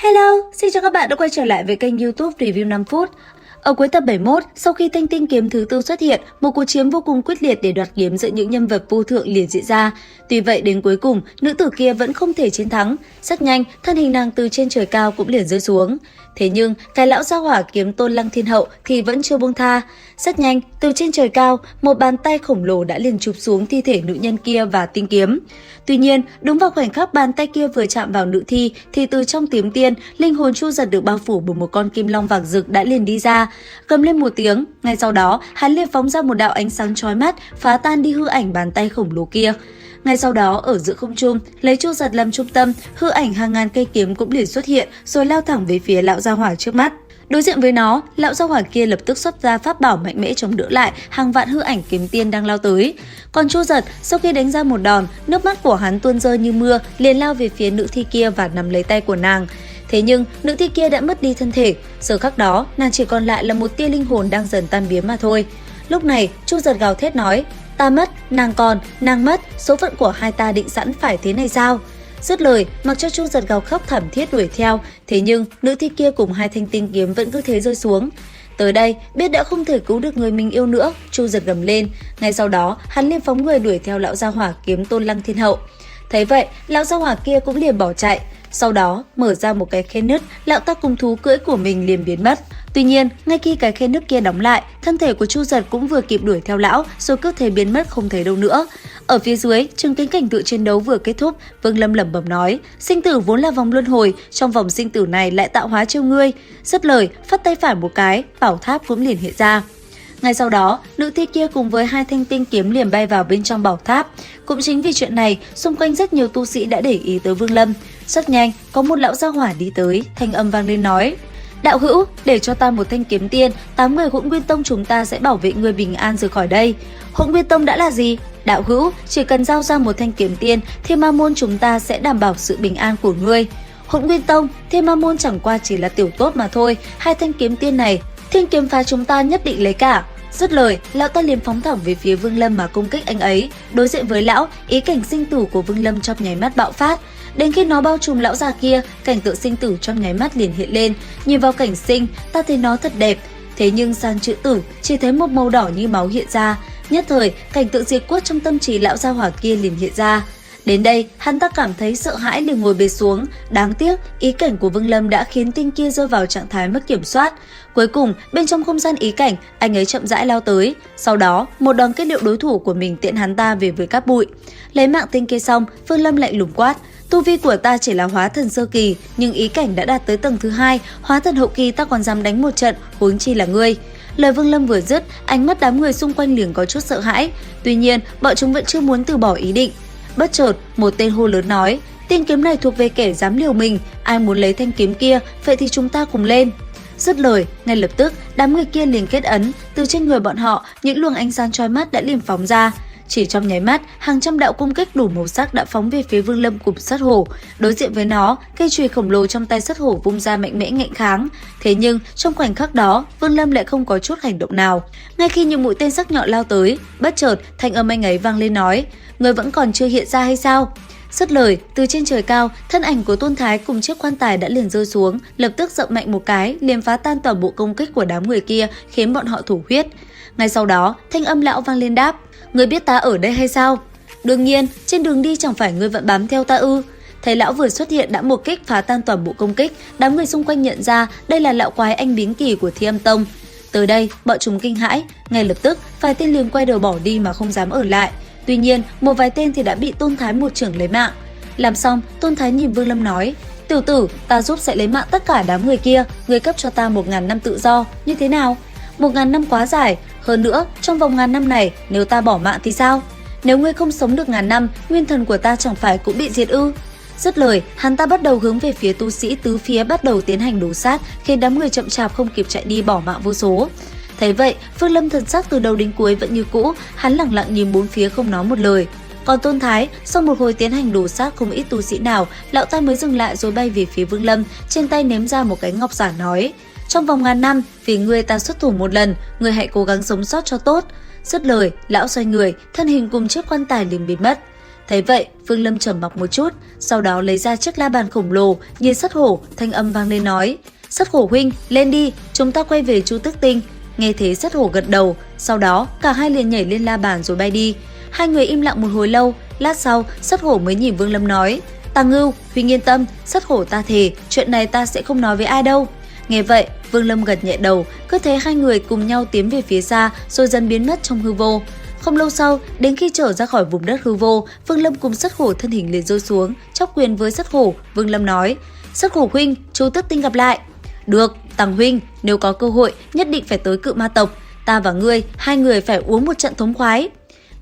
Hello, xin chào các bạn đã quay trở lại với kênh YouTube Review 5 phút. Ở cuối tập 71, sau khi thanh tinh kiếm thứ tư xuất hiện, một cuộc chiến vô cùng quyết liệt để đoạt kiếm giữa những nhân vật vô thượng liền diễn ra. Tuy vậy đến cuối cùng, nữ tử kia vẫn không thể chiến thắng. Rất nhanh, thân hình nàng từ trên trời cao cũng liền rơi xuống. Thế nhưng, cái lão gia hỏa kiếm Tôn Lăng Thiên Hậu thì vẫn chưa buông tha. Rất nhanh, từ trên trời cao, một bàn tay khổng lồ đã liền chụp xuống thi thể nữ nhân kia và tinh kiếm. Tuy nhiên, đúng vào khoảnh khắc bàn tay kia vừa chạm vào nữ thi thì từ trong kiếm tiên, linh hồn Chu Giật được bao phủ bởi một con kim long vàng rực đã liền đi ra, gầm lên một tiếng. Ngay sau đó, hắn liền phóng ra một đạo ánh sáng chói mắt, phá tan đi hư ảnh bàn tay khổng lồ kia. Ngay sau đó, ở giữa không trung, lấy Chu Giật làm trung tâm, hư ảnh hàng ngàn cây kiếm cũng liền xuất hiện, rồi lao thẳng về phía lão gia hỏa trước mắt. Đối diện với nó, lão gia hỏa kia lập tức xuất ra pháp bảo mạnh mẽ chống đỡ lại hàng vạn hư ảnh kiếm tiên đang lao tới. Còn Chu Giật, sau khi đánh ra một đòn, nước mắt của hắn tuôn rơi như mưa, liền lao về phía nữ thi kia và nắm lấy tay của nàng. Thế nhưng, nữ thi kia đã mất đi thân thể, giờ khắc đó, nàng chỉ còn lại là một tia linh hồn đang dần tan biến mà thôi. Lúc này, Chu Giật gào thét nói: "Ta mất, nàng còn, nàng mất, số phận của hai ta định sẵn phải thế này sao?" Dứt lời, mặc cho Chu Giật gào khóc thảm thiết đuổi theo, thế nhưng nữ thi kia cùng hai thanh tinh kiếm vẫn cứ thế rơi xuống. Tới đây, biết đã không thể cứu được người mình yêu nữa, Chu Giật gầm lên. Ngay sau đó, hắn liền phóng người đuổi theo lão gia hỏa kiếm Tôn Lăng Thiên Hậu. Thấy vậy, lão gia hỏa kia cũng liền bỏ chạy. Sau đó, mở ra một cái khe nứt, lão ta cùng thú cưỡi của mình liền biến mất. Tuy nhiên, ngay khi cái khe nứt kia đóng lại, thân thể của Chu Giật cũng vừa kịp đuổi theo lão, rồi cứ thế biến mất không thấy đâu nữa. Ở phía dưới, chứng kiến cảnh tượng chiến đấu vừa kết thúc, Vương Lâm lẩm bẩm nói: "Sinh tử vốn là vòng luân hồi, trong vòng sinh tử này lại tạo hóa trêu ngươi." Dứt lời, phất tay phải một cái, bảo tháp cũng liền hiện ra. Ngay sau đó, nữ thi kia cùng với hai thanh tinh kiếm liền bay vào bên trong bảo tháp. Cũng chính vì chuyện này, xung quanh rất nhiều tu sĩ đã để ý tới Vương Lâm. Rất nhanh, có một lão gia hỏa đi tới, thanh âm vang lên nói: "Đạo hữu, để cho ta một thanh kiếm tiên, 8 người Hỗn Nguyên Tông chúng ta sẽ bảo vệ người bình an rời khỏi đây." Hỗn Nguyên Tông đã là gì? Đạo hữu, chỉ cần giao ra một thanh kiếm tiên, Thiên Ma môn chúng ta sẽ đảm bảo sự bình an của ngươi. Hỗn Nguyên Tông, Thiên Ma môn chẳng qua chỉ là tiểu tốt mà thôi, hai thanh kiếm tiên này, Thiên kiếm phái chúng ta nhất định lấy cả. Dứt lời, lão ta liền phóng thẳng về phía Vương Lâm mà công kích anh ấy. Đối diện với lão, ý cảnh sinh tử của Vương Lâm trong nháy mắt bạo phát. Đến khi nó bao trùm lão già kia, cảnh tượng sinh tử trong nháy mắt liền hiện lên. Nhìn vào cảnh sinh, ta thấy nó thật đẹp. Thế nhưng sang chữ tử, chỉ thấy một màu đỏ như máu hiện ra. Nhất thời, cảnh tượng diệt quất trong tâm trí lão gia hỏa kia liền hiện ra. Đến đây, hắn ta cảm thấy sợ hãi liền ngồi bệt xuống. Đáng tiếc, ý cảnh của Vương Lâm đã khiến tinh kia rơi vào trạng thái mất kiểm soát. Cuối cùng, bên trong không gian ý cảnh, anh ấy chậm rãi lao tới. Sau đó, một đòn kết liễu đối thủ của mình tiện hắn ta về với cát bụi. Lấy mạng tinh kia xong, Vương Lâm lạnh lùng quát: "Tu vi của ta chỉ là hóa thần sơ kỳ, nhưng ý cảnh đã đạt tới tầng thứ 2, hóa thần hậu kỳ ta còn dám đánh một trận, huống chi là ngươi." Lời Vương Lâm vừa dứt, ánh mắt đám người xung quanh liền có chút sợ hãi. Tuy nhiên, bọn chúng vẫn chưa muốn từ bỏ ý định. Bất chợt, một tên hô lớn nói: "Tiên kiếm này thuộc về kẻ dám liều mình, ai muốn lấy thanh kiếm kia, vậy thì chúng ta cùng lên." Dứt lời, ngay lập tức, đám người kia liền kết ấn, từ trên người bọn họ, những luồng ánh sáng chói mắt đã liền phóng ra. Chỉ trong nháy mắt, hàng trăm đạo cung kích đủ màu sắc đã phóng về phía Vương Lâm cùng Sắt Hổ. Đối diện với nó, cây chùy khổng lồ trong tay Sắt Hổ vung ra mạnh mẽ ngạnh kháng. Thế nhưng, trong khoảnh khắc đó, Vương Lâm lại không có chút hành động nào. Ngay khi những mũi tên sắc nhọn lao tới, bất chợt, thanh âm anh ấy vang lên nói: "Ngươi vẫn còn chưa hiện ra hay sao?" Dứt lời, từ trên trời cao, thân ảnh của Tôn Thái cùng chiếc quan tài đã liền rơi xuống, lập tức dậm mạnh một cái, liền phá tan toàn bộ công kích của đám người kia, khiến bọn họ thổ huyết. Ngay sau đó, thanh âm lão vang lên đáp: "Ngươi biết ta ở đây hay sao?" "Đương nhiên, trên đường đi chẳng phải ngươi vẫn bám theo ta ư?" Thấy lão vừa xuất hiện đã một kích phá tan toàn bộ công kích, đám người xung quanh nhận ra đây là lão quái anh biến kỳ của Thi Âm Tông. Tới đây, bọn chúng kinh hãi, ngay lập tức vài tên liền quay đầu bỏ đi mà không dám ở lại. Tuy nhiên, một vài tên thì đã bị Tôn Thái một chưởng lấy mạng. Làm xong, Tôn Thái nhìn Vương Lâm nói: "Tiểu tử, ta giúp sẽ lấy mạng tất cả đám người kia, ngươi cấp cho ta 1000 năm tự do, như thế nào?" 1000 năm quá dài, hơn nữa, trong vòng 1000 năm này, nếu ta bỏ mạng thì sao? Nếu ngươi không sống được 1000 năm, nguyên thần của ta chẳng phải cũng bị diệt ư? Dứt lời, hắn ta bắt đầu hướng về phía tu sĩ tứ phía bắt đầu tiến hành đổ sát, khiến đám người chậm chạp không kịp chạy đi bỏ mạng vô số. Thấy vậy, Vương Lâm thần sắc từ đầu đến cuối vẫn như cũ, hắn lẳng lặng nhìn bốn phía không nói một lời. Còn Tôn Thái, sau một hồi tiến hành đổ sát không ít tu sĩ nào, lão ta mới dừng lại rồi bay về phía Vương Lâm, trên tay ném ra một cái ngọc giả nói: "Trong vòng 1000 năm, vì ngươi ta xuất thủ một lần, ngươi hãy cố gắng sống sót cho tốt." Dứt lời, lão xoay người, thân hình cùng chiếc quan tài liền biến mất. Thấy vậy, Vương Lâm trầm mặc một chút, sau đó lấy ra chiếc la bàn khổng lồ, nhìn Sắt Hổ, thanh âm vang lên nói: "Sắt Hổ huynh, lên đi, chúng ta quay về Chu Tước Tinh." Nghe thế Sắt Hổ gật đầu, sau đó cả hai liền nhảy lên la bàn rồi bay đi. Hai người im lặng một hồi lâu, lát sau Sắt Hổ mới nhìn Vương Lâm nói: "Tàng Ngưu, huynh yên tâm, Sắt Hổ ta thề, chuyện này ta sẽ không nói với ai đâu." Nghe vậy, Vương Lâm gật nhẹ đầu, cứ thế hai người cùng nhau tiến về phía xa rồi dần biến mất trong hư vô. Không lâu sau, đến khi trở ra khỏi vùng đất hư vô, Vương Lâm cùng Sắt Hổ thân hình liền rơi xuống, chắp quyền với Sắt Hổ. Vương Lâm nói: "Sắt Hổ huynh, Chu Tước Tinh gặp lại." "Được, Tàng huynh, nếu có cơ hội nhất định phải tới Cự Ma tộc, ta và ngươi, hai người phải uống một trận thống khoái."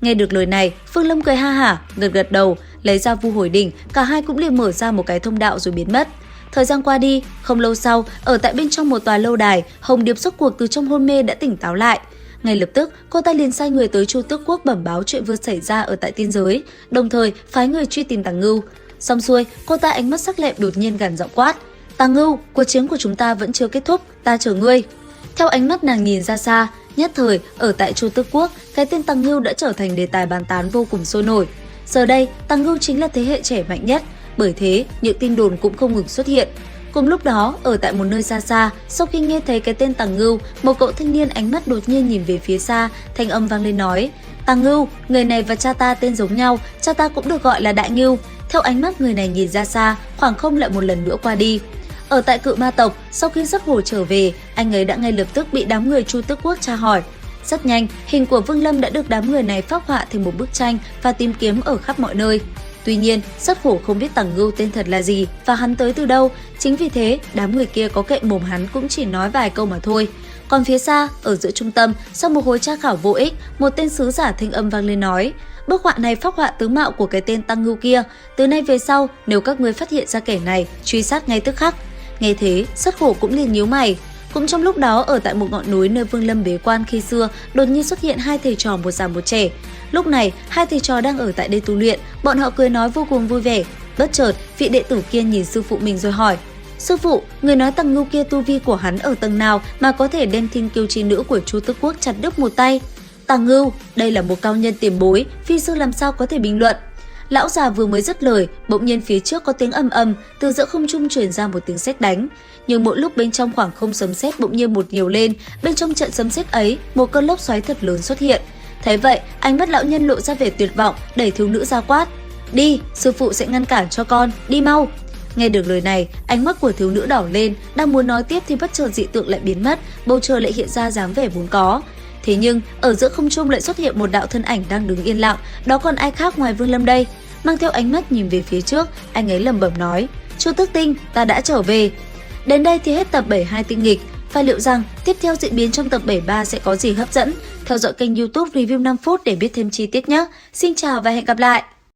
Nghe được lời này, Vương Lâm cười ha hả, gật đầu, lấy ra Vu Hồi Đỉnh, cả hai cũng liền mở ra một cái thông đạo rồi biến mất. Thời gian qua đi, không lâu sau, ở tại bên trong một tòa lâu đài, Hồng Điệp rốt cuộc từ trong hôn mê đã tỉnh táo lại. Ngay lập tức, cô ta liền sai người tới Chu Tước Quốc bẩm báo chuyện vừa xảy ra ở tại tiên giới, đồng thời phái người truy tìm Tàng Ngưu. Xong xuôi, cô ta ánh mắt sắc lẹm đột nhiên gằn giọng quát: "Tàng Ngưu, cuộc chiến của chúng ta vẫn chưa kết thúc, ta chờ ngươi." Theo ánh mắt nàng nhìn ra xa, nhất thời ở tại Chu Tước Quốc, cái tên Tàng Ngưu đã trở thành đề tài bàn tán vô cùng sôi nổi. Giờ đây, Tàng Ngưu chính là thế hệ trẻ mạnh nhất, bởi thế những tin đồn cũng không ngừng xuất hiện. Cùng lúc đó, ở tại một nơi xa xa, sau khi nghe thấy cái tên Tàng Ngưu, một cậu thanh niên ánh mắt đột nhiên nhìn về phía xa, thanh âm vang lên nói: "Tàng Ngưu, người này và cha ta tên giống nhau, cha ta cũng được gọi là Đại Ngưu." Theo ánh mắt người này nhìn ra xa, khoảng không lại một lần nữa qua đi. Ở tại Cự Ma tộc, sau khi Sắt Hổ trở về, anh ấy đã ngay lập tức bị đám người Chu Tước Quốc tra hỏi. Rất nhanh, hình của Vương Lâm đã được đám người này phác họa thành một bức tranh và tìm kiếm ở khắp mọi nơi. Tuy nhiên, Sắt Hổ không biết Tàng Ngưu tên thật là gì và hắn tới từ đâu, chính vì thế đám người kia có kệ mồm hắn cũng chỉ nói vài câu mà thôi. Còn phía xa, ở giữa trung tâm, sau một hồi tra khảo vô ích, một tên sứ giả thanh âm vang lên nói: "Bức họa này phác họa tướng mạo của cái tên Tàng Ngưu kia, từ nay về sau, nếu các ngươi phát hiện ra kẻ này, truy sát ngay tức khắc." Nghe thế, Sắt Hổ cũng liền nhíu mày. Cũng trong lúc đó, ở tại một ngọn núi nơi Vương Lâm bế quan khi xưa, đột nhiên xuất hiện hai thầy trò một già một trẻ. Lúc này, hai thầy trò đang ở tại đây tu luyện, bọn họ cười nói vô cùng vui vẻ. Bất chợt, vị đệ tử kia nhìn sư phụ mình rồi hỏi: "Sư phụ, người nói Tàng Ngưu kia tu vi của hắn ở tầng nào mà có thể đem Thiên Kiêu chi nữ của Chu Tước Quốc chặt đứt một tay?" "Tàng Ngưu, đây là một cao nhân tiền bối, phi sư làm sao có thể bình luận." Lão già vừa mới dứt lời, bỗng nhiên phía trước có tiếng ầm ầm, từ giữa không trung truyền ra một tiếng sét đánh. Nhưng mỗi lúc bên trong khoảng không sấm sét bỗng nhiên một nhiều lên, bên trong trận sấm sét ấy, một cơn lốc xoáy thật lớn xuất hiện. Thấy vậy, ánh mắt lão nhân lộ ra vẻ tuyệt vọng, đẩy thiếu nữ ra quát: "Đi, sư phụ sẽ ngăn cản cho con, đi mau." Nghe được lời này, ánh mắt của thiếu nữ đỏ lên, đang muốn nói tiếp thì bất chợt dị tượng lại biến mất, bầu trời lại hiện ra dáng vẻ vốn có. Thế nhưng, ở giữa không trung lại xuất hiện một đạo thân ảnh đang đứng yên lặng, đó còn ai khác ngoài Vương Lâm đây. Mang theo ánh mắt nhìn về phía trước, anh ấy lẩm bẩm nói: "Chu Tước Tinh, ta đã trở về." Đến đây thì hết tập 72 tinh nghịch. Và liệu rằng tiếp theo diễn biến trong tập 73 sẽ có gì hấp dẫn? Theo dõi kênh YouTube Review 5 phút để biết thêm chi tiết nhé. Xin chào và hẹn gặp lại!